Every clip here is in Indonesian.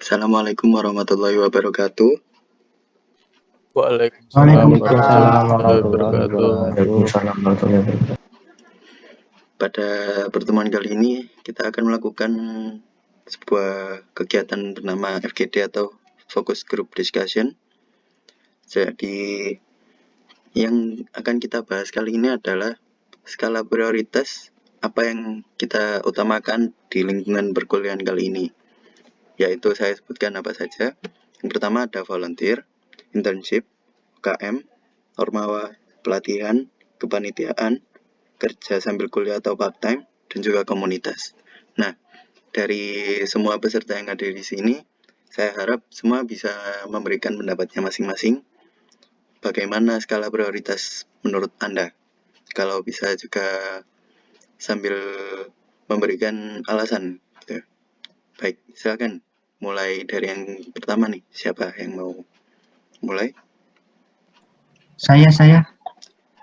Assalamualaikum warahmatullahi wabarakatuh. Waalaikumsalam Waalaikumsalam warahmatullahi wabarakatuh. Pada pertemuan kali ini kita akan melakukan sebuah kegiatan bernama FGD atau Focus Group Discussion. Jadi yang akan kita bahas kali ini adalah skala prioritas apa yang kita utamakan di lingkungan perkuliahan kali ini. Yaitu saya sebutkan apa saja. Yang pertama ada volunteer, internship, UKM, ormawa, pelatihan, kepanitiaan, kerja sambil kuliah atau part-time, dan juga komunitas. Nah, dari semua peserta yang ada di sini, saya harap semua bisa memberikan pendapatnya masing-masing. Bagaimana skala prioritas menurut Anda? Kalau bisa juga sambil memberikan alasan. Gitu. Baik, silakan. Mulai dari yang pertama nih, siapa yang mau mulai? Saya.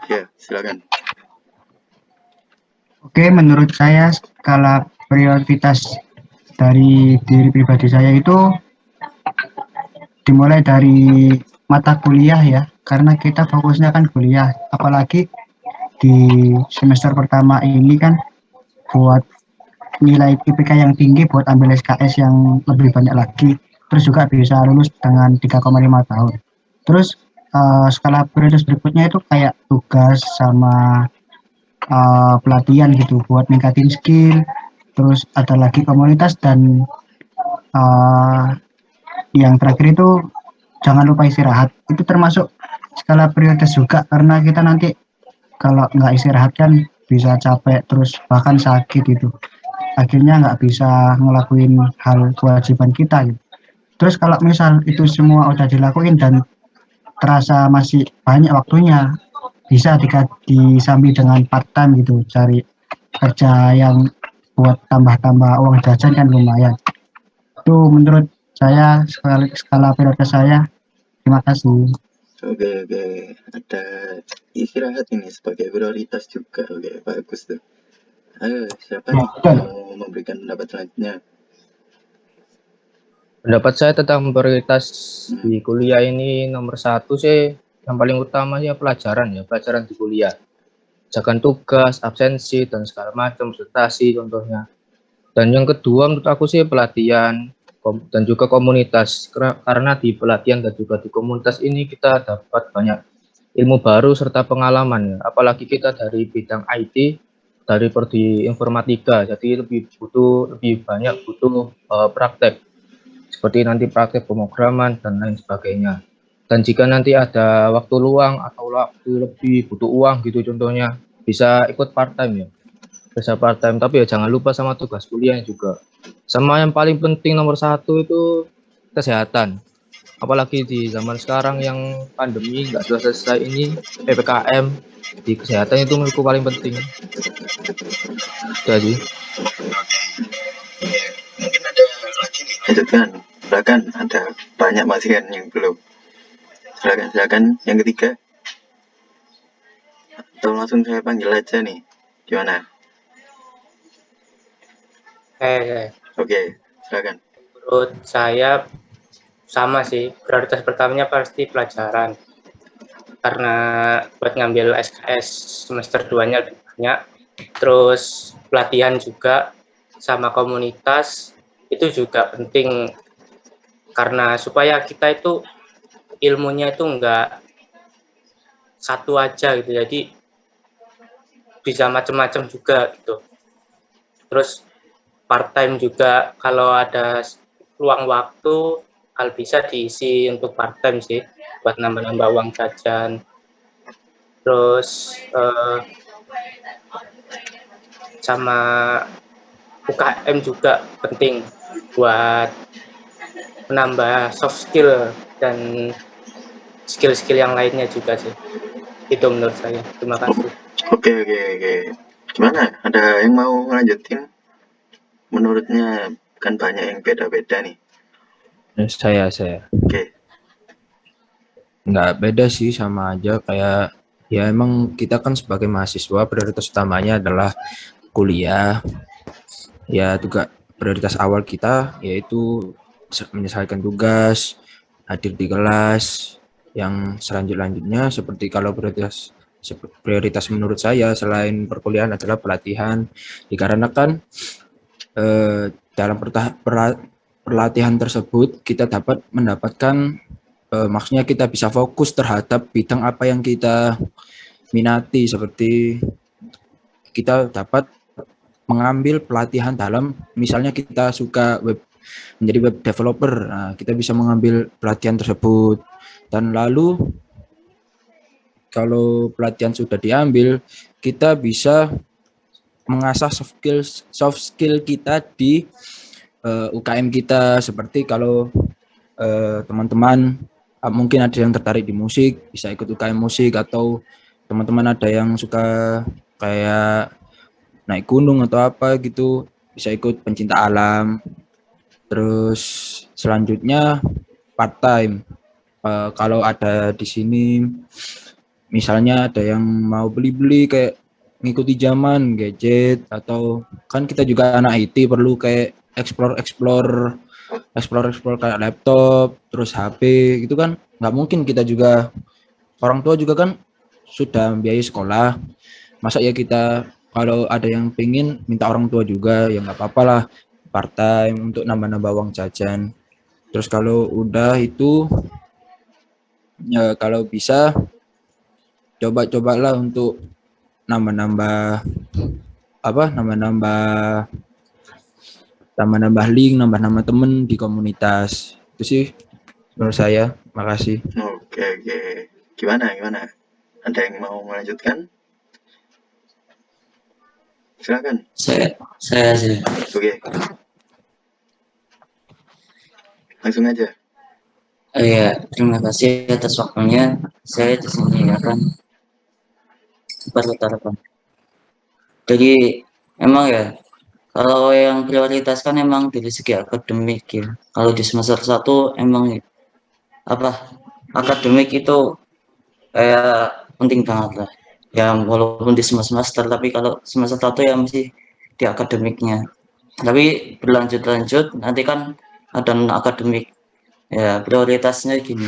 Ya, silakan. Oke, menurut saya skala prioritas dari diri pribadi saya itu dimulai dari mata kuliah ya, karena kita fokusnya kan kuliah, apalagi di semester pertama ini kan buat nilai IPK yang tinggi buat ambil SKS yang lebih banyak lagi, terus juga bisa lulus dengan 3,5 tahun. Terus skala prioritas berikutnya itu kayak tugas sama pelatihan gitu buat ningkatin skill. Terus ada lagi komunitas dan yang terakhir itu jangan lupa istirahat. Itu termasuk skala prioritas juga, karena kita nanti kalau nggak istirahat kan bisa capek terus bahkan sakit gitu. Akhirnya nggak bisa ngelakuin hal kewajiban kita gitu. Terus kalau misal itu semua udah dilakuin dan terasa masih banyak waktunya, bisa disambi dengan part time gitu, cari kerja yang buat tambah-tambah uang jajan kan lumayan. Itu menurut saya skala prioritas saya. Terima kasih. Oke, ada istirahat ini sebagai prioritas juga. Oke, bagus tuh. Ayo, siapa nih mau memberikan pendapat selanjutnya? Pendapat saya tentang prioritas di kuliah ini nomor 1 sih, yang paling utama ya pelajaran di kuliah. Jangan tugas, absensi, dan segala macam, presentasi contohnya. Dan yang kedua menurut aku sih pelatihan dan juga komunitas, karena di pelatihan dan juga di komunitas ini kita dapat banyak ilmu baru serta pengalaman ya. Apalagi kita dari bidang IT, dari informatika, jadi lebih banyak butuh praktek, seperti nanti praktek pemrograman dan lain sebagainya. Dan jika nanti ada waktu luang atau waktu lebih butuh uang gitu contohnya, bisa ikut part time ya. Bisa part time, tapi ya jangan lupa sama tugas kuliah juga. Sama yang paling penting nomor 1 itu kesehatan. Apalagi di zaman sekarang yang pandemi nggak selesai ini, PPKM, di kesehatan itu menurutku paling penting. Jadi mungkin ada lagi nih, lanjutkan. Silakan, ada banyak masih kan yang belum. Silakan yang ketiga. Atau langsung saya panggil aja nih, gimana? Oke, silakan. Menurut saya sama sih, prioritas pertamanya pasti pelajaran, karena buat ngambil SKS semester 2-nya lebih banyak. Terus pelatihan juga sama komunitas itu juga penting, karena supaya kita itu ilmunya itu enggak satu aja gitu, jadi bisa macam-macam juga gitu. Terus part time juga, kalau ada luang waktu kalau bisa diisi untuk part time sih, buat nambah-nambah uang jajan. Terus sama UKM juga penting buat menambah soft skill dan skill-skill yang lainnya juga sih. Itu menurut saya. Terima kasih. Oke. Gimana? Ada yang mau lanjutin? Menurutnya kan banyak yang beda-beda nih. Saya. Oke. Nggak beda sih, sama aja kayak ya emang kita kan sebagai mahasiswa prioritas utamanya adalah kuliah. Ya juga prioritas awal kita yaitu menyelesaikan tugas, hadir di kelas. Yang selanjutnya seperti kalau prioritas menurut saya selain perkuliahan adalah pelatihan, dikarenakan dalam pelatihan tersebut kita dapat mendapatkan maksudnya kita bisa fokus terhadap bidang apa yang kita minati, seperti kita dapat mengambil pelatihan dalam misalnya kita suka menjadi web developer, nah, kita bisa mengambil pelatihan tersebut. Dan lalu kalau pelatihan sudah diambil, kita bisa mengasah soft skill kita di UKM kita, seperti kalau teman-teman mungkin ada yang tertarik di musik, bisa ikut UKM musik, atau teman-teman ada yang suka kayak naik gunung atau apa gitu, bisa ikut pencinta alam. Terus selanjutnya part time. Kalau ada di sini misalnya ada yang mau beli-beli kayak ngikuti zaman gadget, atau kan kita juga anak IT perlu kayak explore kayak laptop, terus HP gitu kan. Nggak mungkin kita juga, orang tua juga kan sudah membiayai sekolah, masa ya kita kalau ada yang pengen minta orang tua juga, ya nggak apa-apa lah part time untuk nambah-nambah uang jajan. Terus kalau udah itu ya kalau bisa cobalah untuk nambah-nambah link, nambah-nambah temen di komunitas. Itu sih menurut saya. Makasih. Oke. Gimana? Ada yang mau melanjutkan? Silakan. Saya sih. Oke. Langsung aja. Iya, terima kasih atas waktunya. Saya di sini akan berutarakan. Jadi emang ya, kalau yang prioritas kan emang dari segi akademik ya. Kalau di semester 1 emang akademik itu kayak penting banget lah. Ya walaupun di semester tapi kalau semester 1 ya mesti di akademiknya. Tapi berlanjut nanti kan ada non akademik. Ya prioritasnya gini.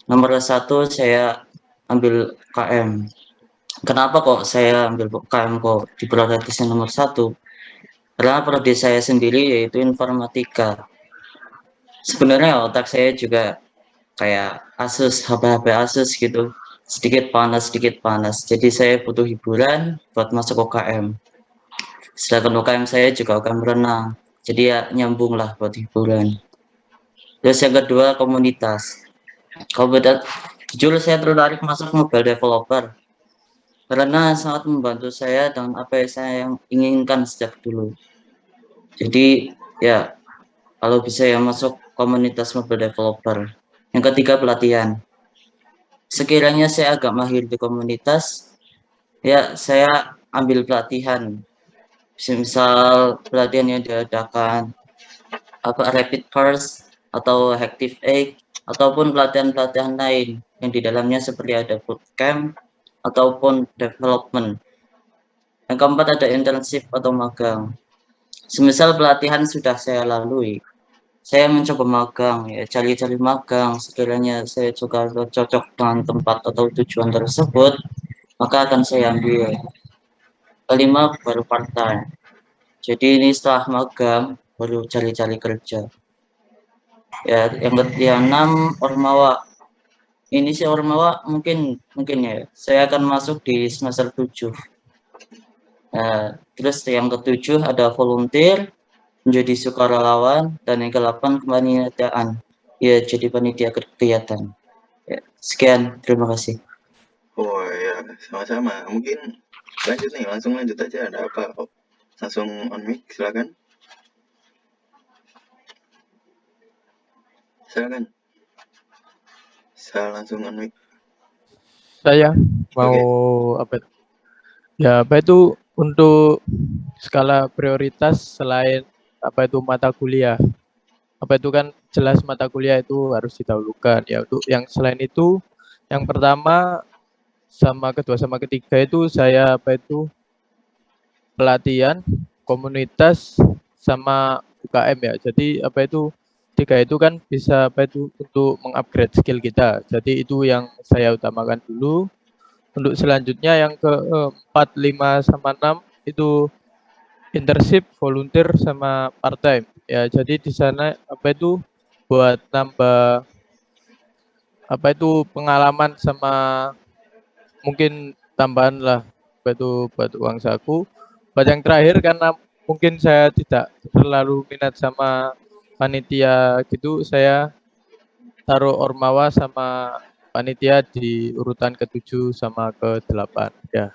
Nomor 1 saya ambil KM. Kenapa kok saya ambil KM kok di prioritasnya nomor 1? Karena prodi saya sendiri yaitu informatika. Sebenarnya otak saya juga kayak HP Asus gitu, sedikit panas. Jadi saya butuh hiburan buat masuk UKM. Sedangkan UKM saya juga UKM berenang, jadi ya nyambung lah buat hiburan. Terus yang kedua komunitas. Jujur saya tertarik masuk mobile developer karena sangat membantu saya dengan apa yang saya inginkan sejak dulu. Jadi ya kalau bisa ya masuk komunitas mobile developer. Yang ketiga pelatihan. Sekiranya saya agak mahir di komunitas, ya saya ambil pelatihan. Misal pelatihan yang diadakan rapid course atau active egg, ataupun pelatihan-pelatihan lain yang di dalamnya seperti ada bootcamp ataupun development. Yang keempat ada internship atau magang. Semisal pelatihan sudah saya lalui, saya mencoba magang, ya cari-cari magang. Sekiranya saya juga cocok dengan tempat atau tujuan tersebut, maka akan saya ambil. Kelima baru part time. Jadi ini setelah magang baru cari-cari kerja. Ya, yang 6 Ormawa. Ini sih Ormawa mungkin ya. Saya akan masuk di semester 7. Nah, terus yang ke-7 ada volunteer, menjadi sukarelawan, dan yang ke-8 kepanitiaan. Ya, jadi panitia kegiatan. Ya, sekian, terima kasih. Oh ya, sama-sama. Mungkin langsung lanjut aja. Ada apa? Langsung on mic, silakan. Saya langsung on mic. Saya mau apa itu untuk skala prioritas selain mata kuliah. Itu kan jelas mata kuliah itu harus didahulukan ya. Untuk yang selain itu, yang pertama sama kedua sama ketiga itu saya pelatihan, komunitas sama UKM ya. Jadi tiga itu kan bisa apa itu untuk mengupgrade skill kita. Jadi itu yang saya utamakan dulu. Untuk selanjutnya yang ke 4, 5 sama 6 itu internship, volunteer sama part time. Ya, jadi di sana apa itu buat nambah apa itu pengalaman sama mungkin tambahan lah apa itu buat uang saku. Buat yang terakhir karena mungkin saya tidak terlalu minat sama panitia gitu, saya taruh Ormawa sama panitia di urutan ke-7 sama ke-8 ya.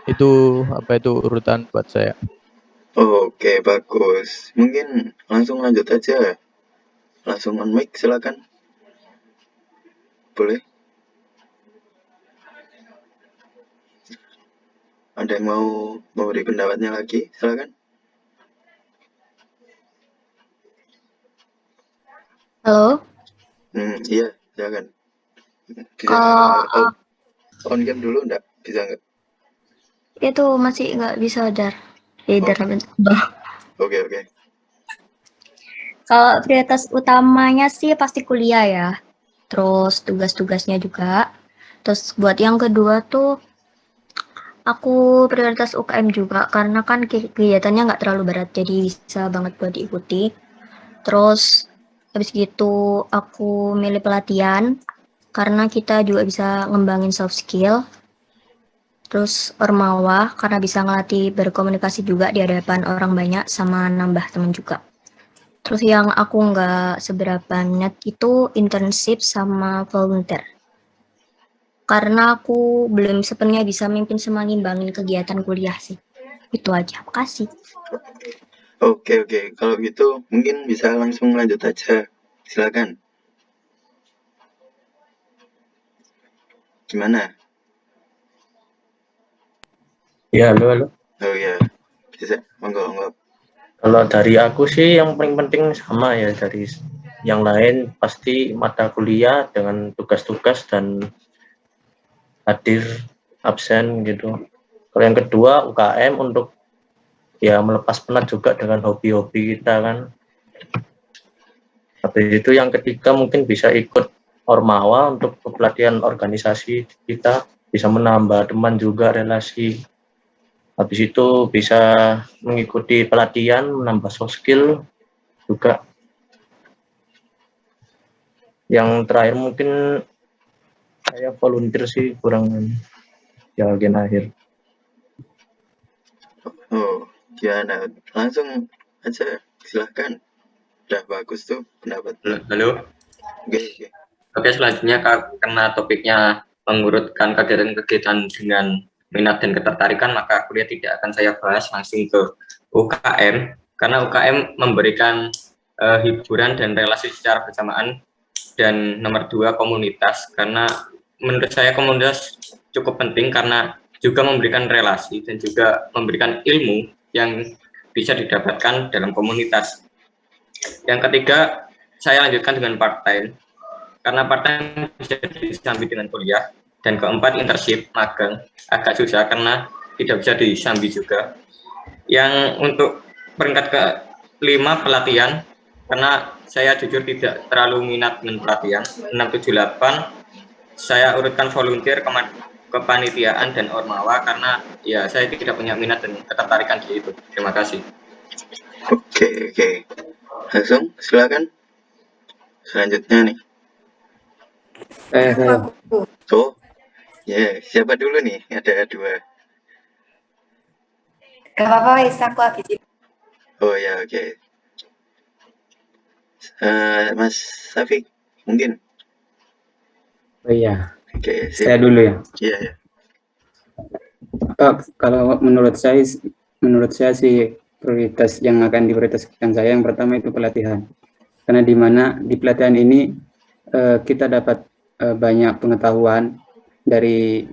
Itu apa itu urutan buat saya. Oke, bagus. Mungkin langsung lanjut aja. Langsung on mic, silakan. Boleh? Ada yang mau memberi pendapatnya lagi? Silakan. Halo, Iya, silakan. Bisa kalau on cam dulu enggak? Bisa enggak? itu masih nggak bisa dar. Dar Oke, oke. Kalau prioritas utamanya sih pasti kuliah ya. Terus tugas-tugasnya juga. Terus buat yang kedua tuh aku prioritas UKM juga karena kan kegiatannya nggak terlalu berat jadi bisa banget buat diikuti. Terus habis gitu aku milih pelatihan karena kita juga bisa ngembangin soft skill. Terus Ormawa karena bisa ngelatih berkomunikasi juga di hadapan orang banyak sama nambah teman juga. Terus yang aku nggak seberapa minat itu internship sama volunteer. Karena aku belum sepenuhnya bisa mimpin sama ngimbangin kegiatan kuliah sih. Itu aja, makasih. Oke. Kalau gitu mungkin bisa langsung lanjut aja. Silakan. Gimana? Ya, halo. Oh ya, bisa. Monggo. Kalau dari aku sih yang paling penting sama ya, dari yang lain pasti mata kuliah dengan tugas-tugas dan hadir absen gitu. Kalau yang kedua UKM untuk ya melepas penat juga dengan hobi-hobi kita kan. Habis itu yang ketiga mungkin bisa ikut Ormawa untuk pelatihan organisasi kita, bisa menambah teman juga relasi. Habis itu bisa mengikuti pelatihan, menambah soft skill juga. Yang terakhir mungkin saya volunteer sih kurang ya bagian akhir. Oh, gimana? Langsung aja, silahkan. Udah bagus tuh pendapat. Halo. Oke, selanjutnya karena topiknya mengurutkan kegiatan-kegiatan dengan minat dan ketertarikan, maka kuliah tidak akan saya bahas, langsung ke UKM. Karena UKM memberikan hiburan dan relasi secara bersamaan. Dan nomor 2 komunitas, karena menurut saya komunitas cukup penting karena juga memberikan relasi dan juga memberikan ilmu yang bisa didapatkan dalam komunitas. Yang ketiga, saya lanjutkan dengan part-time, karena part-time bisa disambi dengan kuliah. Dan keempat, internship, magang, agak susah karena tidak bisa disambi juga. Yang untuk peringkat ke-5, pelatihan, karena saya jujur tidak terlalu minat dengan pelatihan. 6, 7, 8, saya urutkan volunteer, kepanitiaan, dan Ormawa, karena ya saya tidak punya minat dan ketertarikan di itu. Terima kasih. Oke. Langsung, silakan. Selanjutnya nih. Oh, siapa dulu nih? Ada 2. Gak apa-apa, aku habis itu. Oh ya, oke. Mas Safik, mungkin. Oh iya. Oke, saya dulu ya. Iya. Kalau menurut saya sih prioritas yang akan diprioritaskan saya yang pertama itu pelatihan. Karena di mana di pelatihan ini kita dapat banyak pengetahuan dari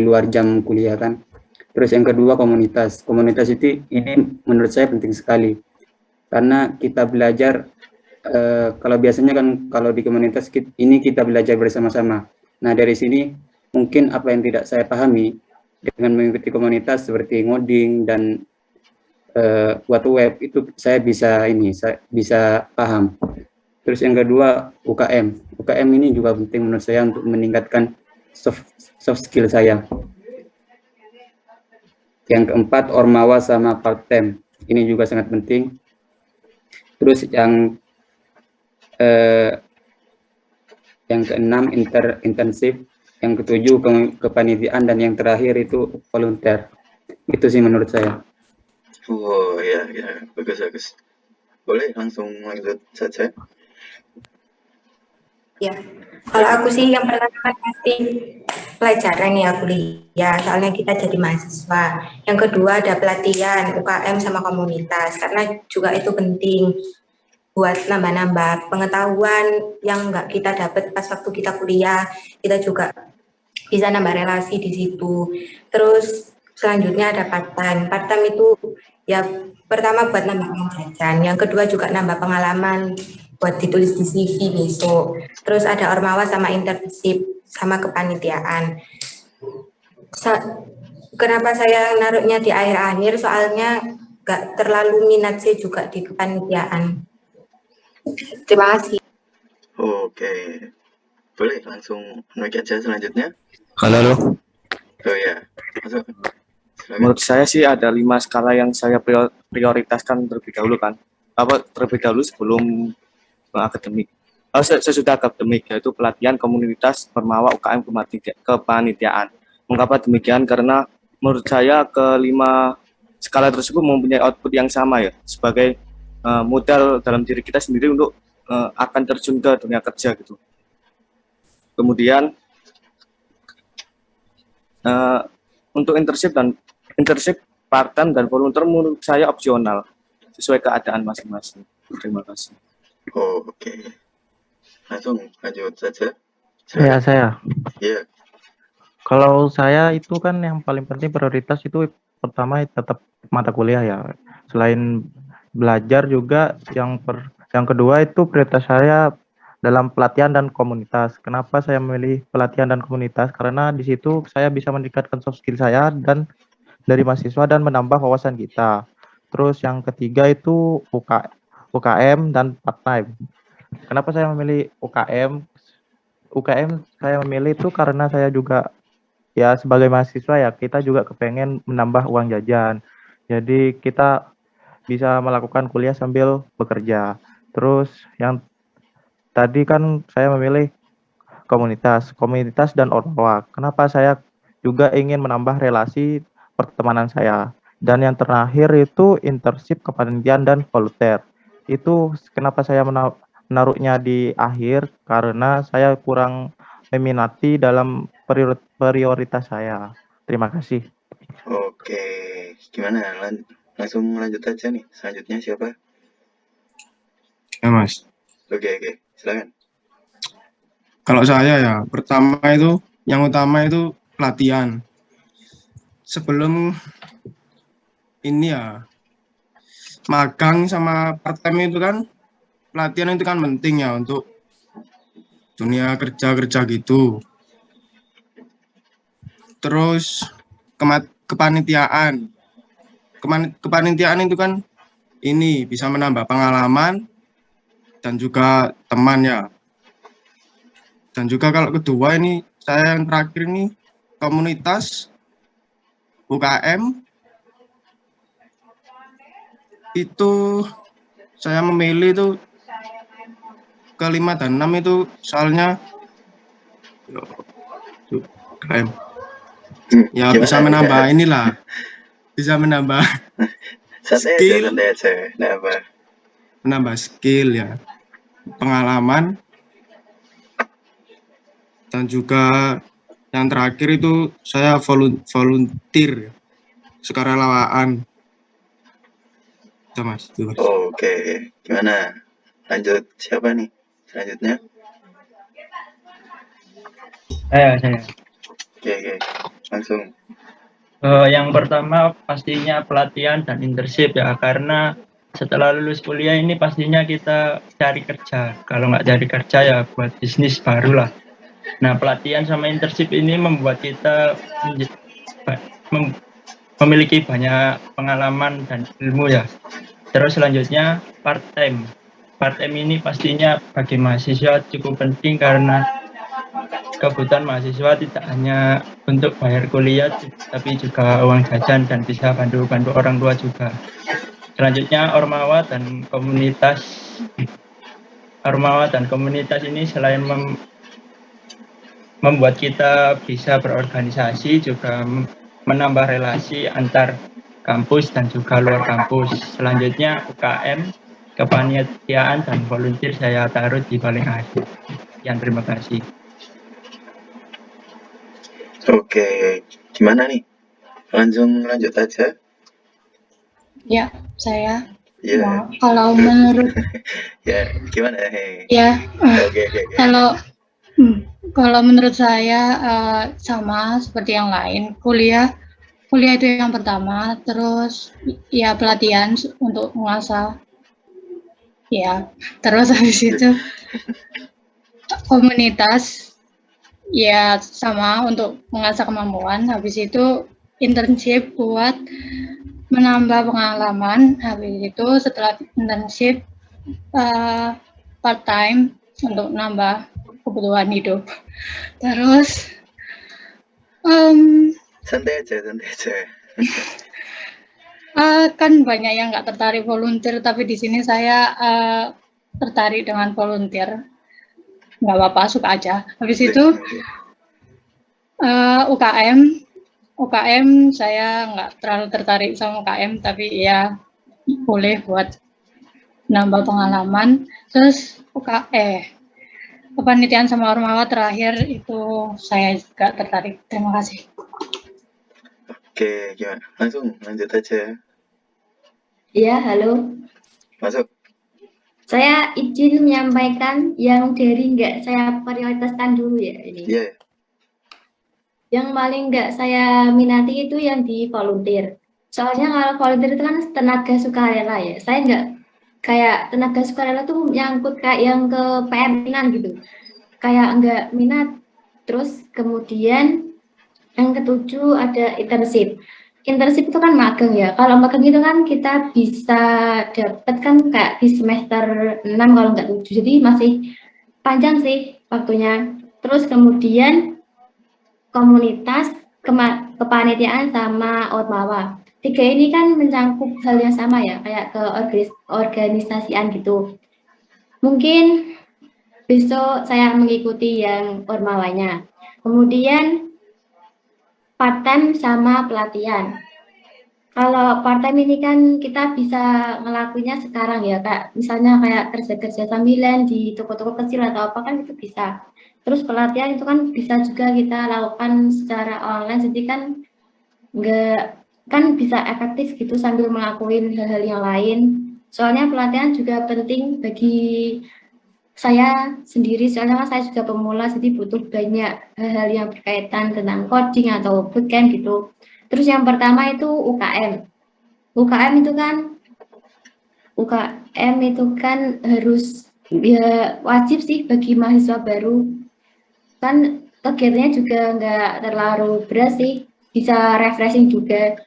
luar jam kuliah kan. Terus yang kedua komunitas. Komunitas ini menurut saya penting sekali. Karena kita belajar kalau biasanya kan kalau di komunitas ini kita belajar bersama-sama. Nah, dari sini mungkin apa yang tidak saya pahami dengan mengikuti komunitas seperti ngoding dan buat web itu saya bisa paham. Terus yang kedua UKM. UKM ini juga penting menurut saya untuk meningkatkan soft skill saya. Yang keempat ormawa sama part time. Ini juga sangat penting. Terus yang keenam intensif, yang ketujuh kepanitiaan, dan yang terakhir itu volunteer. Itu sih menurut saya. Oh ya, bagus. Boleh langsung lanjut saja. Ya, kalau aku sih yang pertama kan pasti pelajaran ya kuliah, soalnya kita jadi mahasiswa. Yang kedua ada pelatihan, UKM sama komunitas, karena juga itu penting buat nambah-nambah pengetahuan yang nggak kita dapat pas waktu kita kuliah, kita juga bisa nambah relasi di situ. Terus selanjutnya ada part-time. Part-time itu ya pertama buat nambah uang jajan, yang kedua juga nambah pengalaman buat ditulis di CV besok. Terus ada ormawa sama internship sama kepanitiaan. Kenapa saya naruhnya di akhir-akhir? Soalnya nggak terlalu minat sih juga di kepanitiaan. Terima kasih. Oke. Boleh langsung naik aja selanjutnya. Halo. Oh ya, masuk. Menurut saya sih ada 5 skala yang saya prioritaskan terlebih dahulu kan. Terlebih dahulu sebelum akademik. Sesudah akademik, yaitu pelatihan, komunitas, ormawa, UKM, kepanitiaan. Mengapa demikian? Karena menurut saya kelima skala tersebut mempunyai output yang sama ya, sebagai modal dalam diri kita sendiri untuk akan terjun ke dunia kerja gitu. Kemudian untuk internship, part-time dan volunteer menurut saya opsional sesuai keadaan masing-masing. Terima kasih. Oh, oke. Langsung lanjut saja. Saya. Iya. Kalau saya itu kan yang paling penting prioritas itu pertama tetap mata kuliah ya. Selain belajar juga yang kedua itu prioritas saya dalam pelatihan dan komunitas. Kenapa saya memilih pelatihan dan komunitas? Karena di situ saya bisa meningkatkan soft skill saya dan dari mahasiswa dan menambah wawasan kita. Terus yang ketiga itu UKM dan part-time. Kenapa saya memilih UKM? UKM saya memilih itu karena saya juga ya sebagai mahasiswa ya kita juga kepengen menambah uang jajan. Jadi kita bisa melakukan kuliah sambil bekerja. Terus yang tadi kan saya memilih komunitas dan ormawa. Kenapa saya juga ingin menambah relasi pertemanan saya. Dan yang terakhir itu internship, kepanitiaan dan volunteer. Itu kenapa saya menaruhnya di akhir karena saya kurang meminati dalam prioritas saya. Terima kasih. Oke, gimana? Langsung lanjut aja nih. Selanjutnya siapa? Ya Mas. Oke, silakan. Kalau saya ya, yang utama itu pelatihan. Sebelum ini ya, magang sama part-time itu kan, pelatihan itu kan penting ya untuk dunia kerja gitu. Terus kepanitiaan. Kepanitiaan itu kan ini bisa menambah pengalaman dan juga teman ya. Dan juga kalau kedua ini saya yang terakhir ini komunitas UKM itu saya memilih itu ke 5 dan 6 itu soalnya UKM ya bisa menambah inilah, bisa menambah skill, menambah skill ya, pengalaman, dan juga yang terakhir itu saya volunteer sukarelawan. Itu Mas. Oke, gimana? Lanjut siapa nih selanjutnya? Saya. Oke, langsung. Yang pertama pastinya pelatihan dan internship ya, karena setelah lulus kuliah ini pastinya kita cari kerja. Kalau nggak cari kerja ya buat bisnis baru lah. Nah, pelatihan sama internship ini membuat kita memiliki banyak pengalaman dan ilmu ya. Terus selanjutnya part-time. part-time ini pastinya bagi mahasiswa cukup penting karena kebutuhan mahasiswa tidak hanya untuk bayar kuliah, tapi juga uang jajan dan bisa bantu orang tua juga. Selanjutnya, Ormawa dan komunitas ini selain membuat kita bisa berorganisasi, juga menambah relasi antar kampus dan juga luar kampus. Selanjutnya, UKM, kepanitiaan, dan volunteer saya taruh di paling akhir. Sekian, terima kasih. Oke, gimana nih? Lanjut aja. Ya, saya. Ya. Nah, kalau menurut Ya, gimana? Hey. ya, Oke. kalau menurut saya sama seperti yang lain. Kuliah itu yang pertama, terus ya pelatihan untuk mengasah. Ya, terus habis itu komunitas ya sama untuk mengasah kemampuan. Habis itu internship buat menambah pengalaman. Habis itu setelah internship part time untuk nambah kebutuhan hidup. Terus santai aja. Kan banyak yang nggak tertarik volunteer, tapi di sini saya tertarik dengan volunteer. Nggak apa-apa, suka aja. Habis itu UKM saya nggak terlalu tertarik sama UKM, tapi ya boleh buat nambah pengalaman. Terus kepanitiaan sama Ormawa terakhir itu saya juga tertarik. Terima kasih. Oke, gimana? Langsung lanjut aja. Iya, halo. Masuk. Saya izin menyampaikan yang dari nggak saya prioritaskan dulu ya ini. Iya. Yang paling nggak saya minati itu yang di volunteer. Soalnya kalau volunteer itu kan tenaga sukarela ya. Saya nggak kayak tenaga sukarela tuh nyangkut kayak yang ke PM-an gitu. Kayak nggak minat. Terus kemudian yang ketujuh ada internship. Internship itu kan magang ya. Kalau magang itu kan kita bisa dapat kan kayak di semester 6 kalau nggak 7. Jadi masih panjang sih waktunya. Terus kemudian komunitas, kepanitiaan sama Ormawa. 3 ini kan mencangkup hal yang sama ya, kayak ke organisasian gitu. Mungkin besok saya mengikuti yang Ormawanya. Kemudian part-time sama pelatihan. Kalau part-time ini kan kita bisa ngelakuinnya sekarang ya, Kak. Misalnya kayak kerja-kerja sambilan di toko-toko kecil atau apa kan itu bisa. Terus pelatihan itu kan bisa juga kita lakukan secara online, jadi kan bisa efektif gitu sambil melakukan hal-hal yang lain. Soalnya pelatihan juga penting bagi saya sendiri, soalnya kan saya juga pemula, jadi butuh banyak hal-hal yang berkaitan tentang coding atau bootcamp gitu. Terus yang pertama itu UKM. UKM itu kan harus ya wajib sih bagi mahasiswa baru. Kan kegiatannya juga nggak terlalu berat sih, bisa refreshing juga.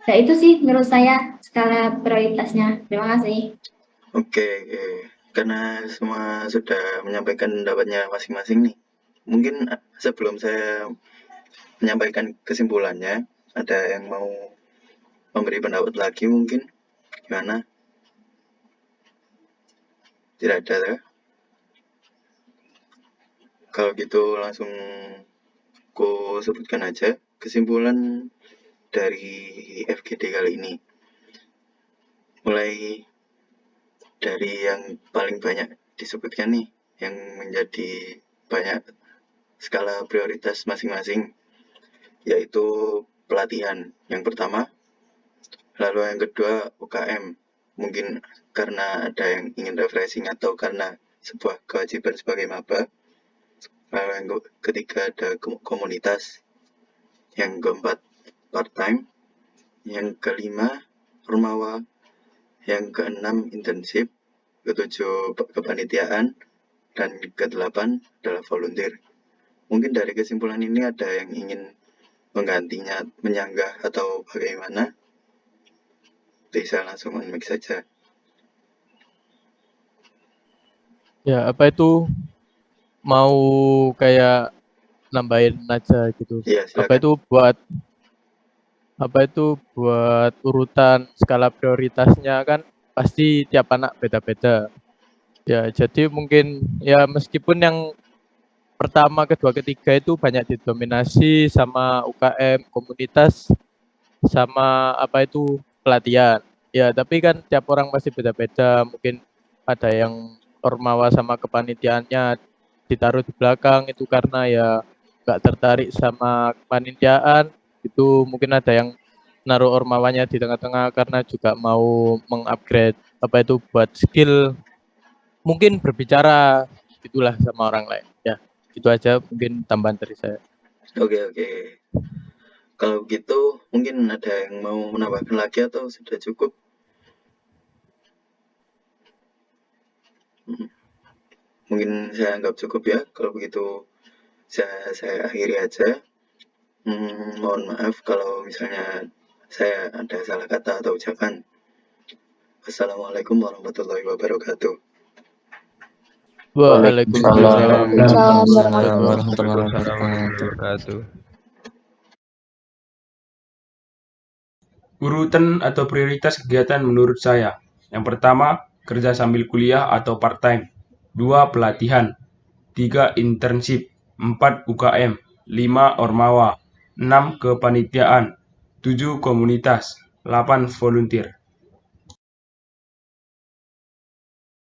Nah itu sih menurut saya skala prioritasnya. Terima kasih. Oke. Karena semua sudah menyampaikan pendapatnya masing-masing nih. Mungkin sebelum saya menyampaikan kesimpulannya, ada yang mau memberi pendapat lagi mungkin? Gimana? Tidak ada ya? Kalau gitu langsung aku sebutkan aja kesimpulan dari FGD kali ini. Mulai dari yang paling banyak disebutkan nih, yang menjadi banyak skala prioritas masing-masing, yaitu pelatihan yang pertama, lalu yang kedua UKM, mungkin karena ada yang ingin refreshing atau karena sebuah kewajiban sebagai maba. Lalu yang ketiga ada komunitas, yang keempat part-time, yang kelima Ormawa, yang keenam internship, ketujuh kepanitiaan, dan kedelapan adalah volunteer. Mungkin dari kesimpulan ini ada yang ingin menggantinya, menyanggah atau bagaimana? Bisa langsung on mic saja. Ya, apa itu mau kayak nambahin aja gitu. Iya, Apa itu buat urutan skala prioritasnya kan pasti tiap anak beda-beda. Ya, jadi mungkin ya meskipun yang pertama, kedua, ketiga itu banyak didominasi sama UKM, komunitas, sama apa itu pelatihan. Ya, tapi kan tiap orang pasti beda-beda. Mungkin ada yang ormawa sama kepanitiaannya ditaruh di belakang itu karena ya nggak tertarik sama kepanitiaan. Itu mungkin ada yang naruh ormawanya di tengah-tengah karena juga mau mengupgrade apa itu buat skill mungkin berbicara itulah sama orang lain. Ya, itu aja mungkin tambahan dari saya. Oke. Kalau gitu mungkin ada yang mau menambahkan lagi atau sudah cukup? Mungkin saya anggap cukup ya. Kalau begitu saya akhiri aja. Mohon maaf kalau misalnya saya ada salah kata atau ucapan. Assalamualaikum warahmatullahi wabarakatuh. Waalaikumsalam warahmatullahi wabarakatuh. Urutan atau prioritas kegiatan menurut saya. Yang pertama, kerja sambil kuliah atau part-time. 2. Pelatihan. 3. Internship. 4. UKM. 5. Ormawa. 6. Kepanitiaan. 7. Komunitas. 8. Volunteer.